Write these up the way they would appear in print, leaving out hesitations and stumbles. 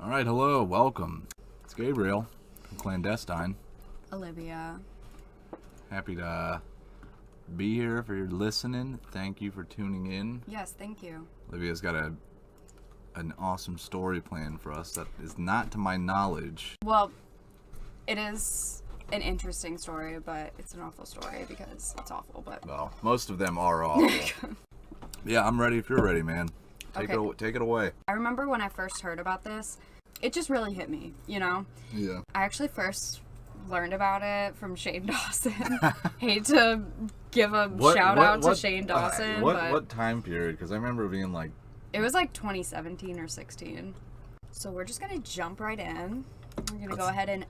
All right, hello, welcome. It's Gabriel from Clandestine. Olivia. Happy to be here for your listening. Thank you for tuning in. Yes, thank you. Olivia's got an awesome story planned for us that is not to my knowledge. Well, it is an interesting story, but it's an awful story because it's awful, but... Well, most of them are awful. Yeah, I'm ready if you're ready, man. Take it away. I remember when I first heard about this, it just really hit me, you know? Yeah. I actually first learned about it from Shane Dawson. Hate to give a shout out to Shane Dawson, but... What time period? Because I remember being like... It was like 2017 or 16. So we're just going to jump right in. We're going to go ahead and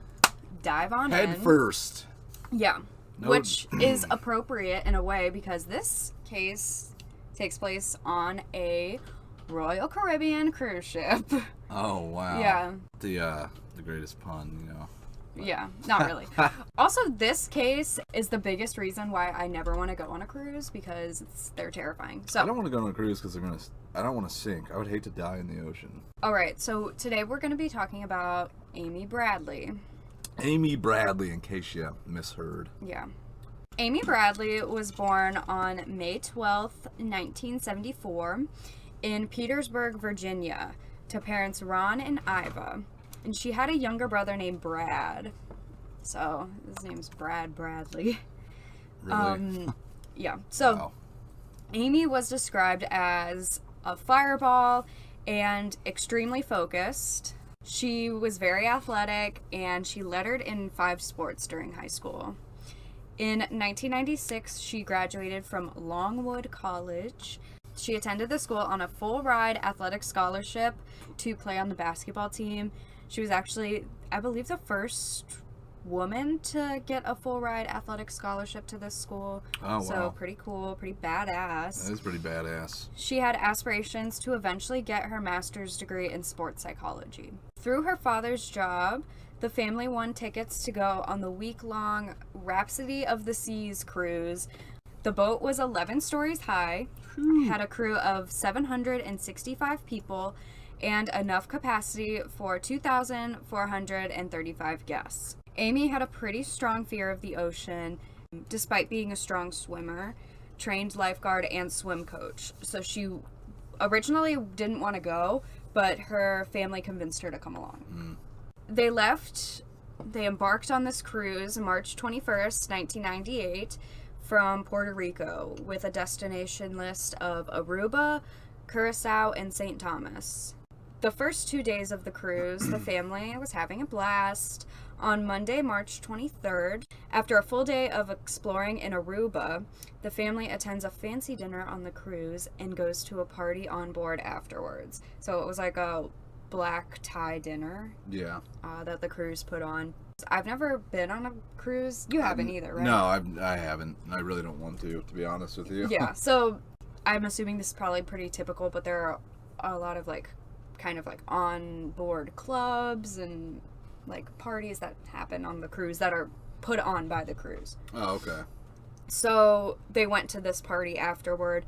dive on in. Head first. Yeah. No. Which is appropriate in a way because this case takes place on a Royal Caribbean cruise ship. Oh, wow. Yeah. The greatest pun, you know. Yeah, not really. Also, this case is the biggest reason why I never want to go on a cruise because they're terrifying. So I don't want to go on a cruise because I don't want to sink. I would hate to die in the ocean. All right, so today we're going to be talking about Amy Bradley. Amy Bradley, in case you misheard. Yeah. Amy Bradley was born on May 12th, 1974 in Petersburg, Virginia, to parents Ron and Iva. And she had a younger brother named Brad. So, his name's Brad Bradley. Really? Yeah. So, Wow. Amy was described as a fireball and extremely focused. She was very athletic and she lettered in 5 sports during high school. In 1996, she graduated from Longwood College. She attended the school on a full-ride athletic scholarship to play on the basketball team. She was actually, I believe, the first woman to get a full-ride athletic scholarship to this school. Oh, wow. So pretty cool, pretty badass. That is pretty badass. She had aspirations to eventually get her master's degree in sports psychology. Through her father's job, the family won tickets to go on the week-long Rhapsody of the Seas cruise. The boat was 11 stories high, had a crew of 765 people, and enough capacity for 2,435 guests. Amy had a pretty strong fear of the ocean, despite being a strong swimmer, trained lifeguard, and swim coach. So she originally didn't want to go, but her family convinced her to come along. They embarked on this cruise March 21st, 1998, from Puerto Rico with a destination list of Aruba, Curacao, and St. Thomas. The first 2 days of the cruise, the family was having a blast. On Monday, March 23rd, after a full day of exploring in Aruba, the family attends a fancy dinner on the cruise and goes to a party on board afterwards. So it was like a black tie dinner. Yeah. That the cruise put on. I've never been on a cruise. You haven't either, right? No, I haven't. I really don't want to be honest with you. Yeah, so I'm assuming this is probably pretty typical, but there are a lot of kind of on-board clubs and parties that happen on the cruise that are put on by the cruise. Oh, okay. So they went to this party afterward.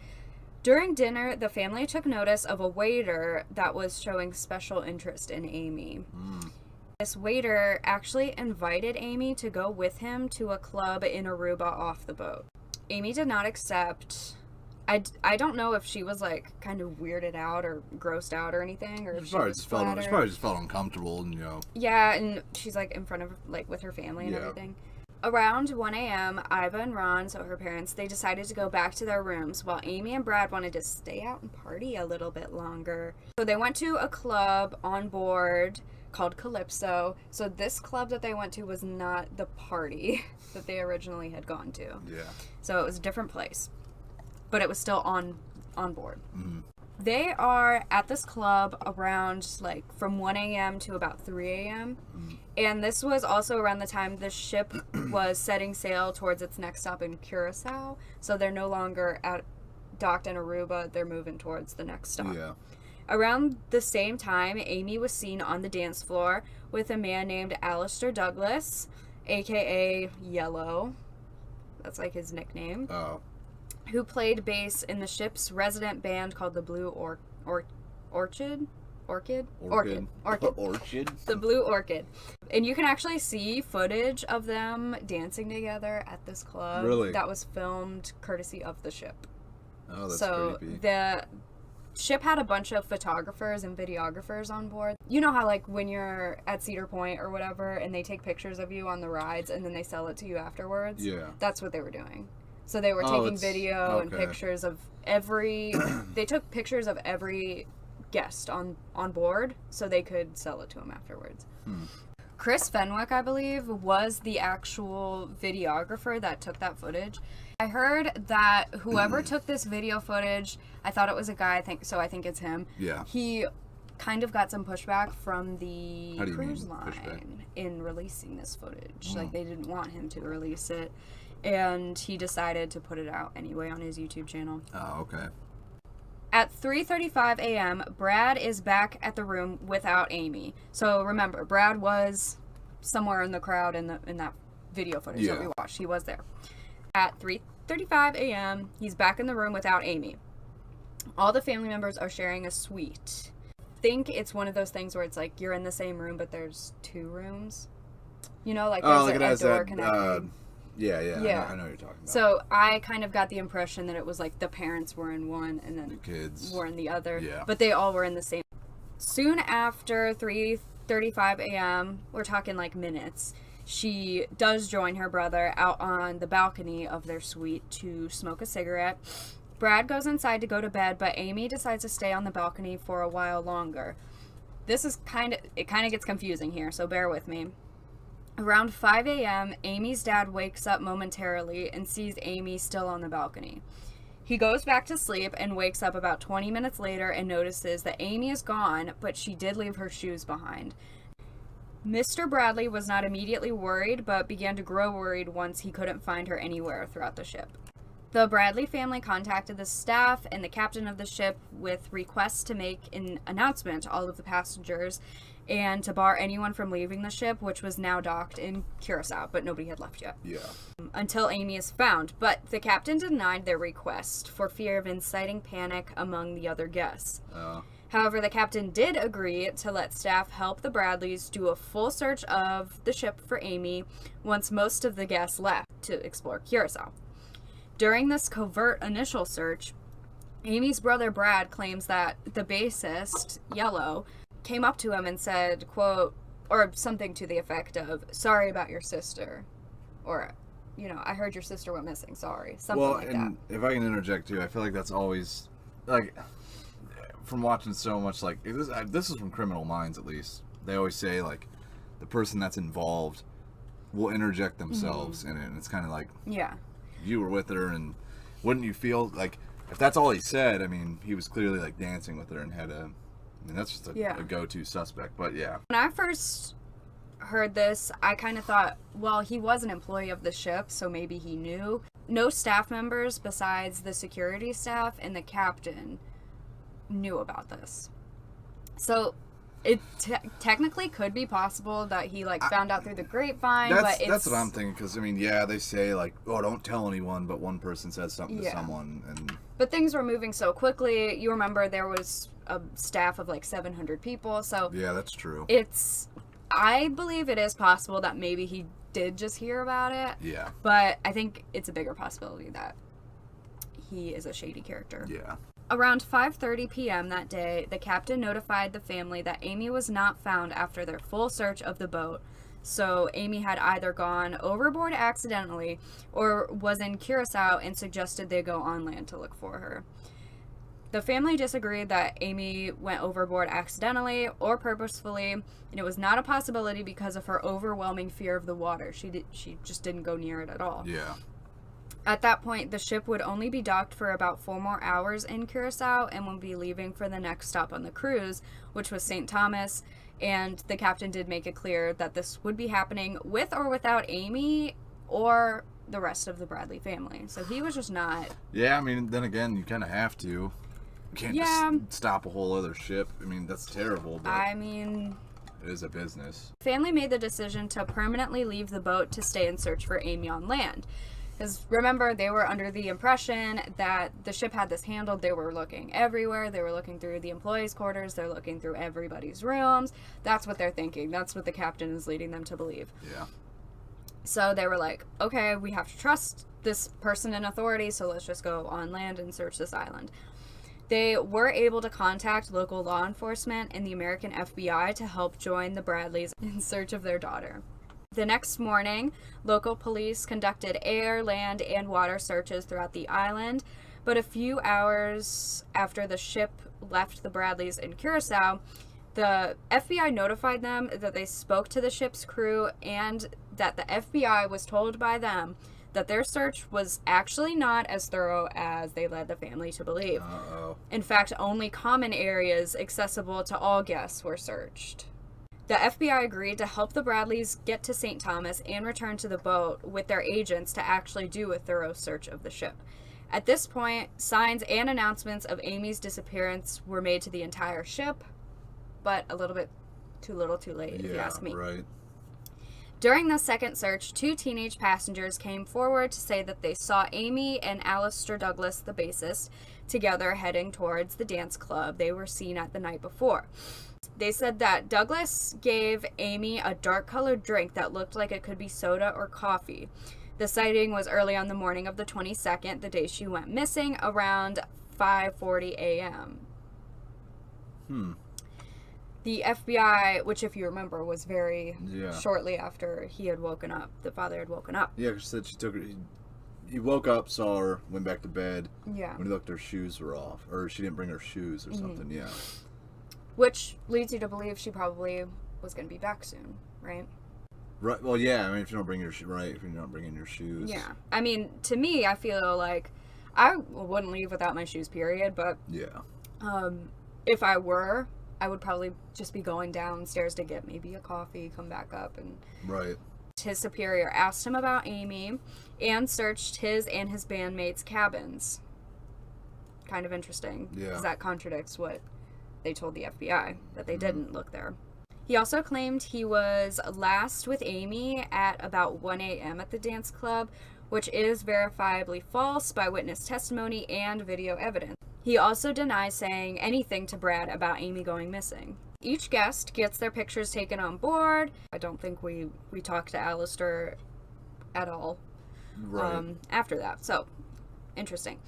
During dinner, the family took notice of a waiter that was showing special interest in Amy. This waiter actually invited Amy to go with him to a club in Aruba off the boat. Amy did not accept. I don't know if she was kind of weirded out or grossed out or anything, or if she probably just felt uncomfortable, and Yeah, and she's in front of with her family and everything. Around 1 a.m., Iva and Ron, so her parents, they decided to go back to their rooms while Amy and Brad wanted to stay out and party a little bit longer. So they went to a club on board called Calypso. So this club that they went to was not the party that they originally had gone to. Yeah. So it was a different place. But it was still on board. Mm-hmm. They are at this club around from 1 a.m. to about 3 a.m. Mm-hmm. And this was also around the time the ship was setting sail towards its next stop in Curacao. So they're no longer docked in Aruba. They're moving towards the next stop. Yeah. Around the same time, Amy was seen on the dance floor with a man named Alistair Douglas, a.k.a. Yellow. That's his nickname. Oh. Who played bass in the ship's resident band called the Blue Orchid. Orchid. Orchid. The Blue Orchid. And you can actually see footage of them dancing together at this club. Really? That was filmed courtesy of the ship. Oh, that's so creepy. The ship had a bunch of photographers and videographers on board. You know how, like, when you're at Cedar Point or whatever, and they take pictures of you on the rides, and then they sell it to you afterwards? Yeah. That's what they were doing. So they were taking video and pictures of every... They took pictures of every guest on board, so they could sell it to them afterwards. Chris Fenwick, I believe, was the actual videographer that took that footage. I heard that whoever took this video footage, I thought it was a guy, I think it's him. Yeah. He kind of got some pushback from the How do you cruise mean, line pushback? in releasing this footage. Like, they didn't want him to release it. And he decided to put it out anyway on his YouTube channel. Oh, okay. At 3:35 a.m., Brad is back at the room without Amy. So remember, Brad was somewhere in the crowd in that video footage that we watched. He was there. At 3:35 a.m., he's back in the room without Amy. All the family members are sharing a suite. I think it's one of those things where it's like you're in the same room, but there's two rooms. You know, like there's a door connecting. Yeah. Yeah. I know what you're talking about. So I kind of got the impression that it was like the parents were in one and then the kids were in the other. Yeah. But they all were in the same. Soon after 3:35 a.m., we're talking like minutes, she does join her brother out on the balcony of their suite to smoke a cigarette. Brad goes inside to go to bed, but Amy decides to stay on the balcony for a while longer. This is kind of gets confusing here, so bear with me. Around 5 a.m., Amy's dad wakes up momentarily and sees Amy still on the balcony. He goes back to sleep and wakes up about 20 minutes later and notices that Amy is gone, but she did leave her shoes behind. Mr. Bradley was not immediately worried, but began to grow worried once he couldn't find her anywhere throughout the ship. The Bradley family contacted the staff and the captain of the ship with requests to make an announcement to all of the passengers and to bar anyone from leaving the ship, which was now docked in Curacao, but nobody had left yet. Yeah. Until Amy is found, but the captain denied their request for fear of inciting panic among the other guests. However, the captain did agree to let staff help the Bradleys do a full search of the ship for Amy once most of the guests left to explore Curacao. During this covert initial search, Amy's brother Brad claims that the bassist, Yellow, came up to him and said, quote, or something to the effect of, "Sorry about your sister," or, you know, "I heard your sister went missing, sorry," something like that. Well, and if I can interject too, I feel like that's always, like, from watching so much, like, this is from Criminal Minds at least, they always say, like, the person that's involved will interject themselves in it, and it's kind of like, yeah, you were with her, and wouldn't you feel, like, if that's all he said, I mean, he was clearly, like, dancing with her and had a, I mean, that's just a go-to suspect, but yeah. When I first heard this, I kind of thought, well, he was an employee of the ship, so maybe he knew. No staff members besides the security staff and the captain knew about this. So it technically could be possible that he, like, found out through the grapevine, but that's what I'm thinking, because, I mean, yeah, they say, like, oh, don't tell anyone, but one person says something to someone, and... But things were moving so quickly. You remember there was a staff of, like, 700 people, so... Yeah, that's true. I believe it is possible that maybe he did just hear about it. Yeah. But I think it's a bigger possibility that he is a shady character. Yeah. Around 5:30 p.m. that day, the captain notified the family that Amy was not found after their full search of the boat. So Amy had either gone overboard accidentally or was in Curacao and suggested they go on land to look for her. The family disagreed that Amy went overboard accidentally or purposefully, and it was not a possibility because of her overwhelming fear of the water. She just didn't go near it at all. Yeah. At that point, the ship would only be docked for about 4 more hours in Curacao and would be leaving for the next stop on the cruise, which was St. Thomas, and the captain did make it clear that this would be happening with or without Amy or the rest of the Bradley family. So he was just not... Yeah, I mean, then again, you kind of have to. You can't just stop a whole other ship. I mean, that's terrible, but... I mean... It is a business. Family made the decision to permanently leave the boat to stay and search for Amy on land. Because remember, they were under the impression that the ship had this handled. They were looking everywhere. They were looking through the employees' quarters. They're looking through everybody's rooms. That's what they're thinking. That's what the captain is leading them to believe. Yeah. So they were like, okay, we have to trust this person in authority, so let's just go on land and search this island. They were able to contact local law enforcement and the American FBI to help join the Bradleys in search of their daughter. The next morning, local police conducted air, land, and water searches throughout the island, but a few hours after the ship left the Bradleys in Curacao, the FBI notified them that they spoke to the ship's crew and that the FBI was told by them that their search was actually not as thorough as they led the family to believe. Uh-oh. In fact, only common areas accessible to all guests were searched. The FBI agreed to help the Bradleys get to St. Thomas and return to the boat with their agents to actually do a thorough search of the ship. At this point, signs and announcements of Amy's disappearance were made to the entire ship, but a little bit too little too late, if you ask me. Right. During the second search, 2 teenage passengers came forward to say that they saw Amy and Alistair Douglas, the bassist, together heading towards the dance club they were seen at the night before. They said that Douglas gave Amy a dark-colored drink that looked like it could be soda or coffee. The sighting was early on the morning of the 22nd, the day she went missing, around 5:40 a.m. The FBI, which if you remember, was very shortly after he had woken up. The father had woken up. Yeah, because she said she took her. He woke up, saw her, went back to bed. Yeah. When he looked, her shoes were off, or she didn't bring her shoes or something. Yeah. Which leads you to believe she probably was going to be back soon, right? Right. Well, yeah. I mean, if you don't bring your if you're not bringing your shoes. Yeah. I mean, to me, I feel like I wouldn't leave without my shoes. Period. But yeah. If I were, I would probably just be going downstairs to get maybe a coffee, come back up, and... Right. His superior asked him about Amy and searched his and his bandmates' cabins. Kind of interesting. Yeah. Because that contradicts what they told the FBI, that they didn't look there. He also claimed he was last with Amy at about 1 a.m. at the dance club, which is verifiably false by witness testimony and video evidence. He also denies saying anything to Brad about Amy going missing. Each guest gets their pictures taken on board. I don't think we talked to Alistair at all after that. So, interesting.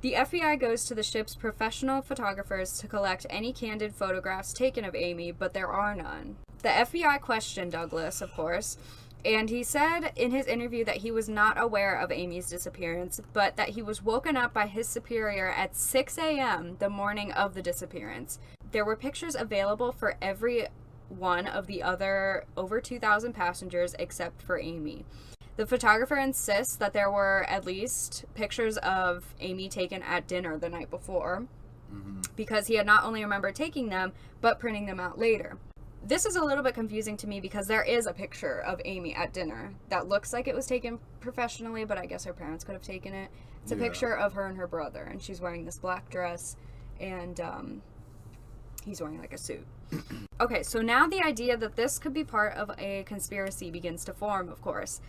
The FBI goes to the ship's professional photographers to collect any candid photographs taken of Amy, but there are none. The FBI questioned Douglas, of course, and he said in his interview that he was not aware of Amy's disappearance, but that he was woken up by his superior at 6 a.m. the morning of the disappearance. There were pictures available for every one of the other over 2,000 passengers except for Amy. The photographer insists that there were at least pictures of Amy taken at dinner the night before, because he had not only remembered taking them, but printing them out later. This is a little bit confusing to me because there is a picture of Amy at dinner that looks like it was taken professionally, but I guess her parents could have taken it. It's a picture of her and her brother, and she's wearing this black dress, and he's wearing like a suit. Okay, so now the idea that this could be part of a conspiracy begins to form, of course.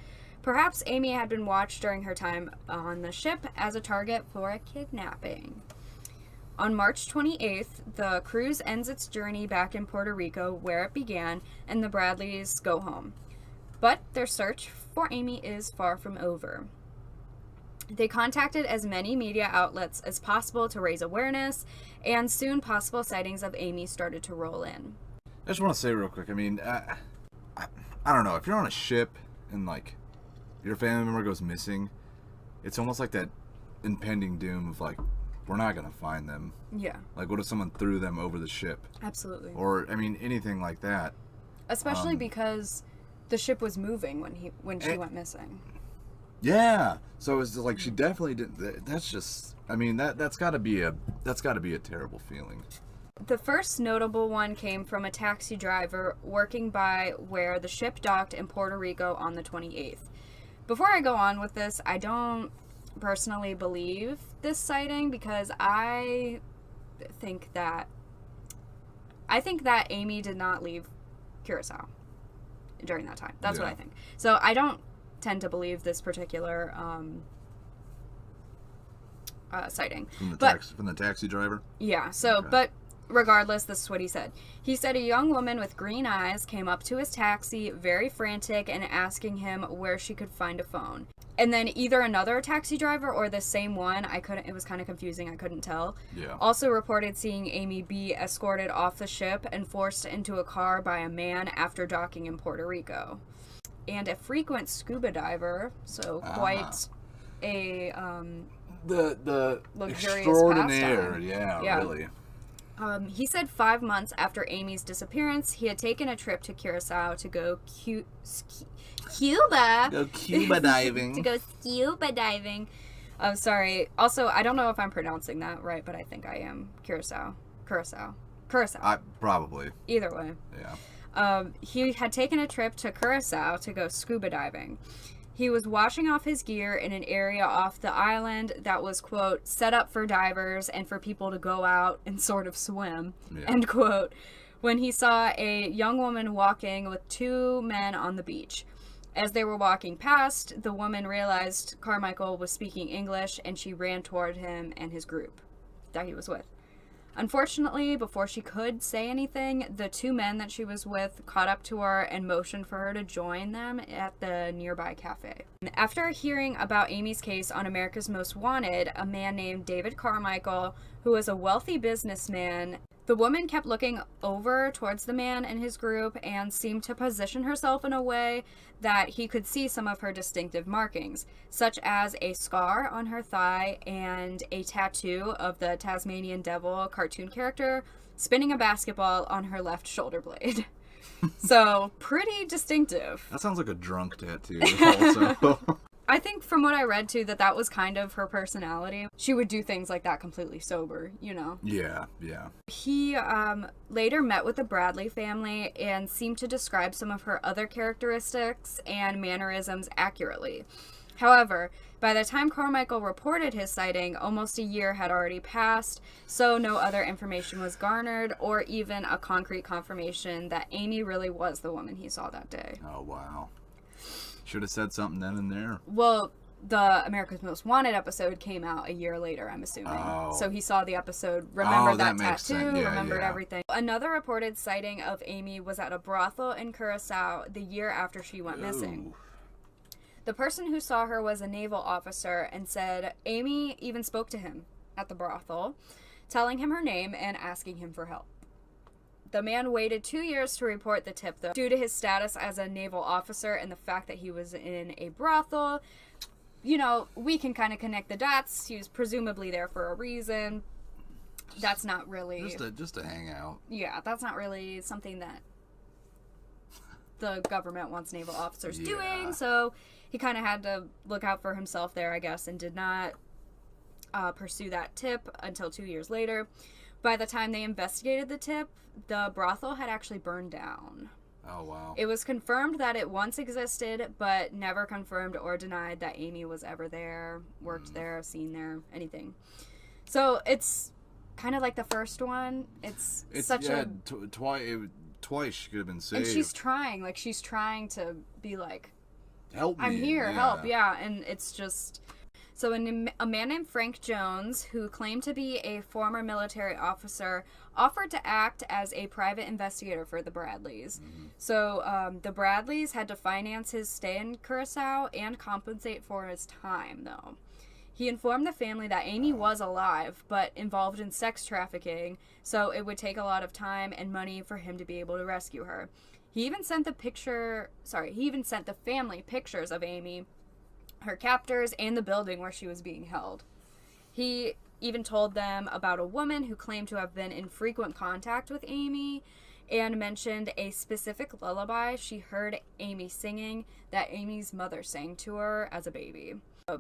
Perhaps Amy had been watched during her time on the ship as a target for a kidnapping. On March 28th, the cruise ends its journey back in Puerto Rico where it began, and the Bradleys go home. But their search for Amy is far from over. They contacted as many media outlets as possible to raise awareness, and soon possible sightings of Amy started to roll in. I just want to say real quick, I mean, I don't know, if you're on a ship and, like, your family member goes missing, it's almost like that impending doom of, like, we're not going to find them. Yeah. Like, what if someone threw them over the ship? Absolutely. Or, I mean, anything like that. Especially because the ship was moving when she went missing. Yeah. So it's like she definitely didn't. That's just. I mean, that's got to be a terrible feeling. The first notable one came from a taxi driver working by where the ship docked in Puerto Rico on the 28th. Before I go on with this, I don't personally believe this sighting because I think that Amy did not leave Curacao during that time. That's what I think. So I don't tend to believe this particular sighting. From the taxi driver? Yeah, so, okay. But regardless, this is what he said. He said a young woman with green eyes came up to his taxi, very frantic, and asking him where she could find a phone. And then either another taxi driver or the same one, it was kind of confusing, I couldn't tell. Yeah. Also reported seeing Amy be escorted off the ship and forced into a car by a man after docking in Puerto Rico. And a frequent scuba diver, so quite a the luxurious extraordinaire, pastime. Yeah, really. He said 5 months after Amy's disappearance, he had taken a trip to Curacao to go Cuba. Go Cuba diving. To go scuba diving. Oh, sorry. Also, I don't know if I'm pronouncing that right, but I think I am. Curacao. Probably. Either way. Yeah. He had taken a trip to Curacao to go scuba diving. He was washing off his gear in an area off the island that was, quote, set up for divers and for people to go out and sort of swim, end quote, when he saw a young woman walking with 2 men on the beach. As they were walking past, the woman realized Carmichael was speaking English, and she ran toward him and his group that he was with. Unfortunately, before she could say anything, the 2 men that she was with caught up to her and motioned for her to join them at the nearby cafe. After hearing about Amy's case on America's Most Wanted, a man named David Carmichael, who was a wealthy businessman, the woman kept looking over towards the man and his group and seemed to position herself in a way that he could see some of her distinctive markings, such as a scar on her thigh and a tattoo of the Tasmanian Devil cartoon character spinning a basketball on her left shoulder blade. So, pretty distinctive. That sounds like a drunk tattoo also. I think from what I read too that was kind of her personality. She would do things like that completely sober, you know? Yeah, yeah. He later met with the Bradley family and seemed to describe some of her other characteristics and mannerisms accurately. However, by the time Carmichael reported his sighting, almost a year had already passed, so no other information was garnered or even a concrete confirmation that Amy really was the woman he saw that day. Oh, wow. Should have said something then and there. Well, the America's Most Wanted episode came out a year later, I'm assuming. Oh. So he saw the episode, remembered that tattoo, Yeah, remembered everything. Another reported sighting of Amy was at a brothel in Curacao the year after she went missing. The person who saw her was a naval officer and said Amy even spoke to him at the brothel, telling him her name and asking him for help. The man waited 2 years to report the tip, though, due to his status as a naval officer and the fact that he was in a brothel. You know, we can kind of connect the dots. He was presumably there for a reason. That's not really... Just to hang out. Yeah, that's not really something that the government wants naval officers doing, so he kind of had to look out for himself there, I guess, and did not pursue that tip until 2 years later. By the time they investigated the tip, the brothel had actually burned down. Oh, wow. It was confirmed that it once existed, but never confirmed or denied that Amy was ever there, worked there, seen there, anything. So it's kind of like the first one. It's such a... Twice she could have been saved. And she's trying to be like, help me. I'm here, help, and it's just... So a man named Frank Jones, who claimed to be a former military officer, offered to act as a private investigator for the Bradleys. Mm-hmm. So the Bradleys had to finance his stay in Curacao and compensate for his time, though. He informed the family that Amy was alive, but involved in sex trafficking, so it would take a lot of time and money for him to be able to rescue her. He even sent the family pictures of Amy, her captors, and the building where she was being held. He even told them about a woman who claimed to have been in frequent contact with Amy and mentioned a specific lullaby she heard Amy singing that Amy's mother sang to her as a baby.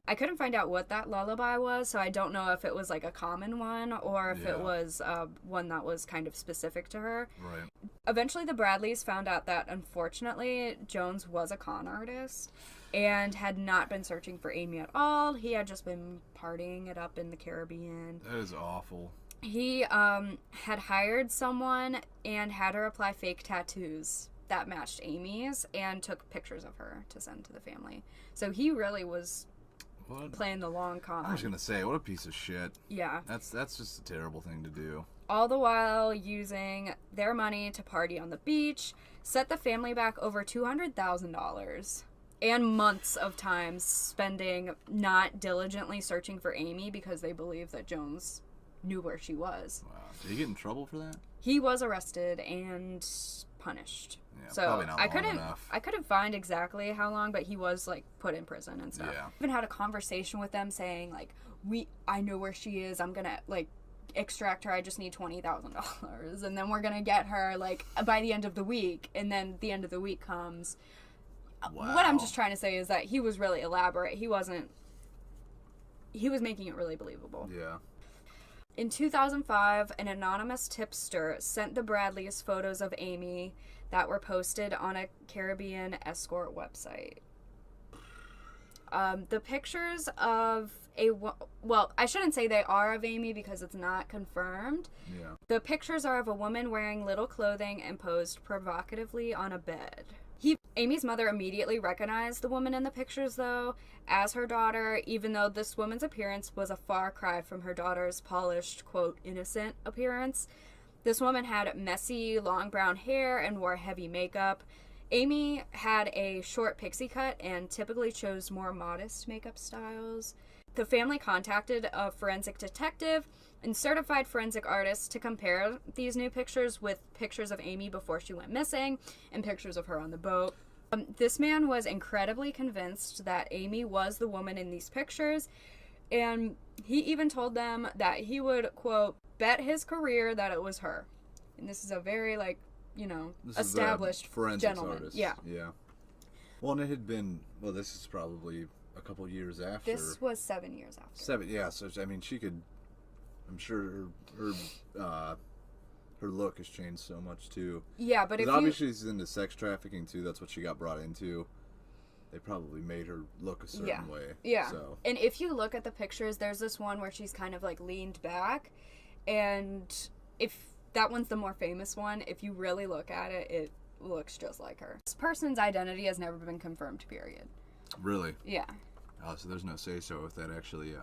I couldn't find out what that lullaby was, so I don't know if it was like a common one or if it was one that was kind of specific to her. Right. Eventually the Bradleys found out that, unfortunately, Jones was a con artist and had not been searching for Amy at all. He had just been partying it up in the Caribbean. That is awful. He had hired someone and had her apply fake tattoos that matched Amy's and took pictures of her to send to the family. So he really was playing the long con. I was gonna say, what a piece of shit. Yeah. That's just a terrible thing to do. All the while using their money to party on the beach, set the family back over $200,000 and months of time spending not diligently searching for Amy because they believed that Jones knew where she was. Wow. Did he get in trouble for that? He was arrested and punished. Yeah, so probably not long enough. I couldn't find exactly how long, but he was like put in prison and stuff. Yeah. Even had a conversation with them saying like, I know where she is. I'm gonna like extract her. I just need $20,000, and then we're gonna get her like by the end of the week. And then the end of the week comes. Wow. What I'm just trying to say is that he was really elaborate. He was making it really believable. Yeah. In 2005, an anonymous tipster sent the Bradleys photos of Amy that were posted on a Caribbean escort website. The pictures of I shouldn't say they are of Amy because it's not confirmed. Yeah. The pictures are of a woman wearing little clothing and posed provocatively on a bed. Amy's mother immediately recognized the woman in the pictures, though, as her daughter, even though this woman's appearance was a far cry from her daughter's polished, quote, innocent appearance. This woman had messy, long brown hair and wore heavy makeup. Amy had a short pixie cut and typically chose more modest makeup styles. The family contacted a forensic detective and certified forensic artists to compare these new pictures with pictures of Amy before she went missing and pictures of her on the boat. This man was incredibly convinced that Amy was the woman in these pictures, and he even told them that he would, quote, bet his career that it was her. And this is a very, like, you know, established gentleman. Artist. Yeah. Yeah. Well, and it had been, this is probably a couple years after. This was 7 years after. 7, yeah. So, I mean, she could, I'm sure her look has changed so much, too. Yeah, but if obviously she's into sex trafficking, too. That's what she got brought into. They probably made her look a certain way. Yeah. So. And if you look at the pictures, there's this one where she's kind of, like, leaned back. And if that one's the more famous one, if you really look at it, it looks just like her. This person's identity has never been confirmed, period. Really? Yeah. Oh, so there's no say-so if that actually...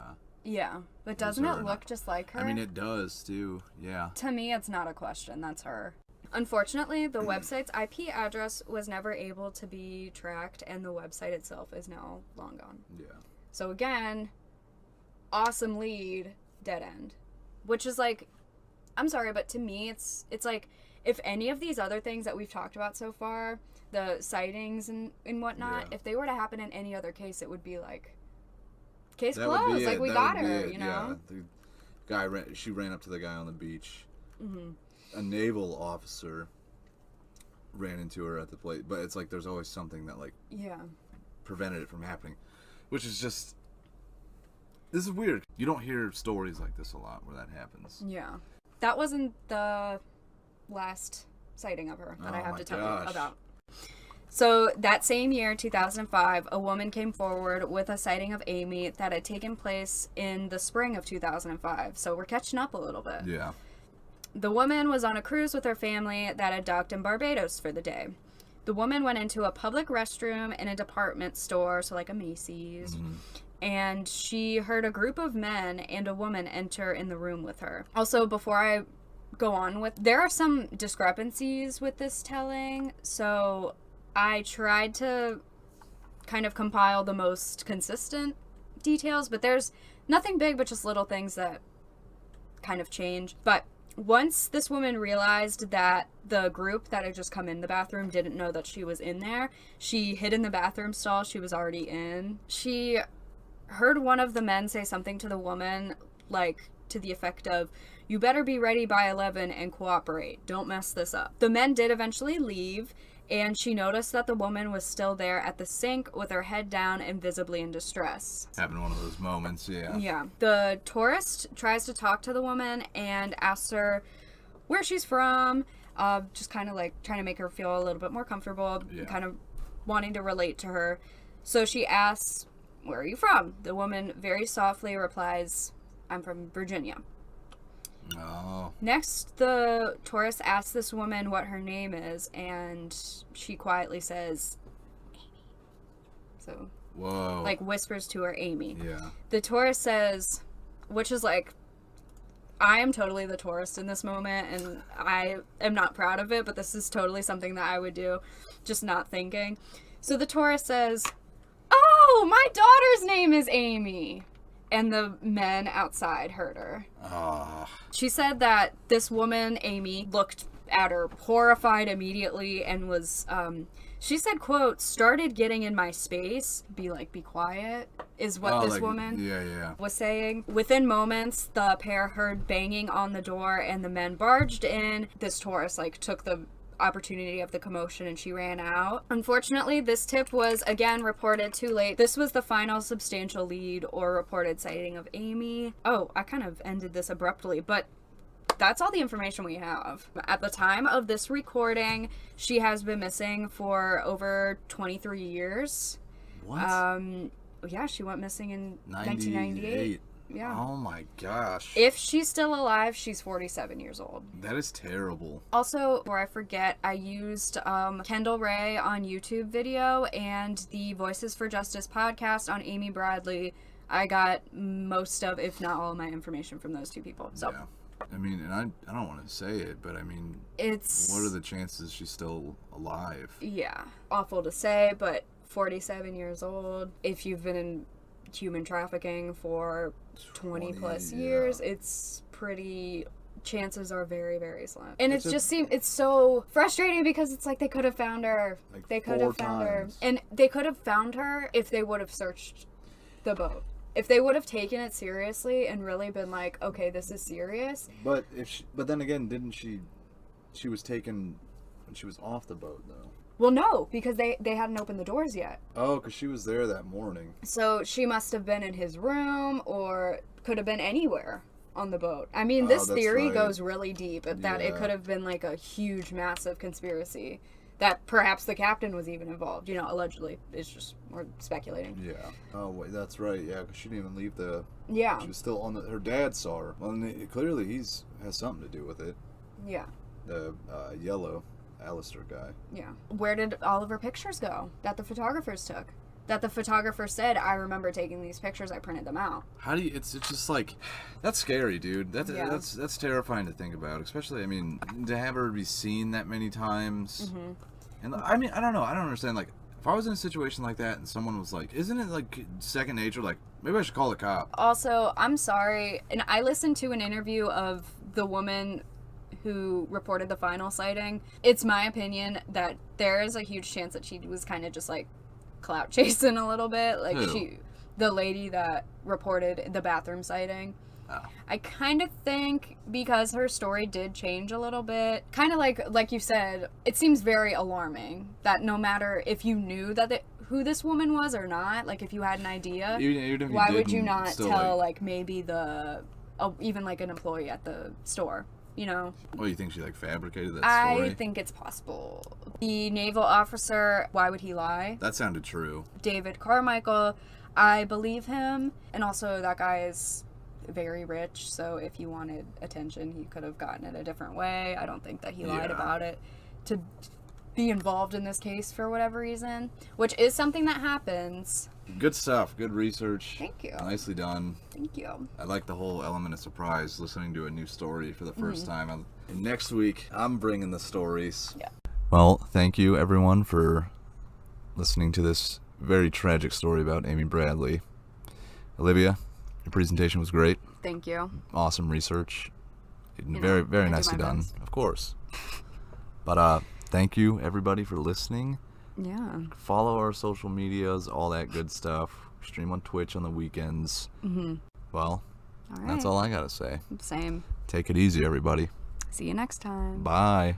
Yeah, but doesn't it look just like her? I mean, it does, too. Yeah. To me, it's not a question. That's her. Unfortunately, the website's IP address was never able to be tracked, and the website itself is now long gone. Yeah. So again, awesome lead, dead end. Which is like, I'm sorry, but to me, it's like, if any of these other things that we've talked about so far, the sightings and whatnot, if they were to happen in any other case, it would be like, case closed. Like, we got her, you know? Yeah. She ran up to the guy on the beach. Mm-hmm. A naval officer ran into her at the place. But it's like there's always something that, like, prevented it from happening. Which is just... This is weird. You don't hear stories like this a lot where that happens. Yeah. That wasn't the last sighting of her that I have to tell you about. So that same year, 2005, a woman came forward with a sighting of Amy that had taken place in the spring of 2005. So we're catching up a little bit. Yeah. The woman was on a cruise with her family that had docked in Barbados for the day. The woman went into a public restroom in a department store, so like a Macy's, and she heard a group of men and a woman enter in the room with her. Also, before I go on with, there are some discrepancies with this telling, so I tried to kind of compile the most consistent details, but there's nothing big, but just little things that kind of change. But once this woman realized that the group that had just come in the bathroom didn't know that she was in there, she hid in the bathroom stall she was already in. She heard one of the men say something to the woman, like, to the effect of, "You better be ready by 11 and cooperate. Don't mess this up." The men did eventually leave, and she noticed that the woman was still there at the sink with her head down and visibly in distress. Having one of those moments, yeah. Yeah. The tourist tries to talk to the woman and asks her where she's from, just kind of like trying to make her feel a little bit more comfortable, kind of wanting to relate to her. So she asks, "Where are you from?" The woman very softly replies, "I'm from Virginia." Oh. Next, the tourist asks this woman what her name is, and she quietly says, Amy. So, Whoa. like, whispers to her, Amy. Yeah. The tourist says, which is like, I am totally the tourist in this moment, and I am not proud of it, but this is totally something that I would do, just not thinking. So the tourist says, oh, my daughter's name is Amy. And the men outside heard her. She said that this woman, Amy, looked at her horrified immediately and was, she said, quote, started getting in my space. Be quiet, is what this woman was saying. Within moments, the pair heard banging on the door and the men barged in. This tourist, took the opportunity of the commotion and she ran out. Unfortunately, this tip was again reported too late. This was the final substantial lead or reported sighting of Amy. Oh, I kind of ended this abruptly, but that's all the information we have. At the time of this recording, she has been missing for over 23 years. What? Yeah, she went missing in 1998. Yeah. Oh my gosh. If she's still alive, she's 47 years old. That is terrible. Also, before I forget, I used Kendall Ray on YouTube video and the Voices for Justice podcast on Amy Bradley. I got most of, if not all, my information from those two people. So. Yeah. I mean, and I don't want to say it, but I mean, what are the chances she's still alive? Yeah. Awful to say, but 47 years old. If you've been in human trafficking for 20 plus years, it's pretty, chances are very, very slim. And it's so frustrating because it's like they could have found her. They could have found her. And they could have found her if they would have searched the boat. If they would have taken it seriously and really been like, okay, this is serious. But then again, didn't she was taken when she was off the boat though? Well, no, because they hadn't opened the doors yet. Oh, because she was there that morning. So she must have been in his room or could have been anywhere on the boat. I mean, this theory goes really deep, that it could have been like a huge, massive conspiracy that perhaps the captain was even involved. Allegedly. It's just, we're speculating. Yeah. Oh, wait, that's right. Yeah, because she didn't even leave the... Yeah. She was still on her dad saw her. Well, and clearly has something to do with it. Yeah. The yellow Alistair guy. Yeah. Where did all of her pictures go that the photographers took? That the photographer said, I remember taking these pictures, I printed them out. How do you, it's just like, that's scary, dude. That's terrifying to think about, especially, I mean, to have her be seen that many times. Mm-hmm. And I mean, I don't know, I don't understand, like, if I was in a situation like that and someone was like, isn't it like second nature, like, maybe I should call the cop. Also, I'm sorry, and I listened to an interview of the woman who reported the final sighting. It's my opinion that there is a huge chance that she was kind of just like clout chasing a little bit. Like the lady that reported the bathroom sighting. Oh. I kind of think because her story did change a little bit, kind of like you said, it seems very alarming that no matter if you knew that who this woman was or not, like if you had an idea, even if you why would you not tell like maybe even like an employee at the store? Well, you think she fabricated that story? I think it's possible. The naval officer, why would he lie? That sounded true. David Carmichael, I believe him. And also that guy is very rich, so if he wanted attention, he could have gotten it a different way. I don't think that he lied about it to be involved in this case for whatever reason, which is something that happens. Good stuff. Good research. Thank you. Nicely done. Thank you. I like the whole element of surprise, listening to a new story for the first time. Next week, I'm bringing the stories. Yeah. Well, thank you, everyone, for listening to this very tragic story about Amy Bradley. Olivia, your presentation was great. Thank you. Awesome research. Very, very nicely done. Best. Of course. But thank you, everybody, for listening. Yeah. Follow our social medias, all that good stuff. Stream on Twitch on the weekends. Mm-hmm. Well, that's all I gotta say. Same. Take it easy, everybody. See you next time. Bye.